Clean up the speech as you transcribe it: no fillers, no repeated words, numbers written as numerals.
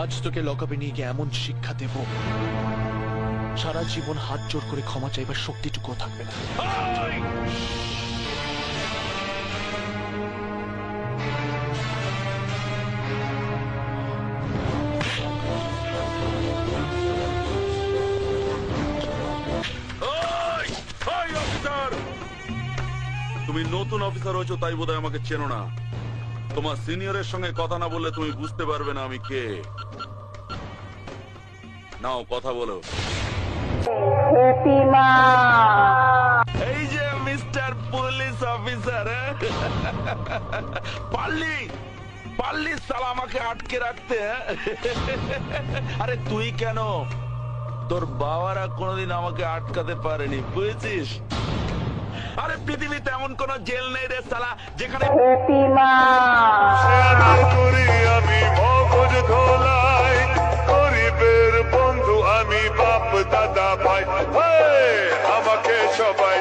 আজ তোকে লকআপে নিয়ে গিয়ে এমন শিক্ষা দেব, সারা জীবন হাত জোর করে ক্ষমা চাইবার শক্তিটুকু থাকবে না। তুমি নতুন অফিসার হয়েছো তাই বোধহয় আমাকে চেনো না। তোমার সিনিয়রের সঙ্গে কথা না বললে তুমি বুঝতে পারবে না আমি কে। নাও কথা বলো। এই যে মিস্টার পুলিশ অফিসার, পারলি পারলি সালা আমাকে আটকে রাখতে। আরে তুই কেন, তোর বাবারা কোনোদিন আমাকে আটকাতে পারেনি, বুঝেছিস? আরে পৃথিবীতে এমন কোন জেল নেই রে সালা যেখানে আমি মগজ ধোলাই, গরিবের বন্ধু আমি, বাপ দাদা ভাই, আমাকে সবাই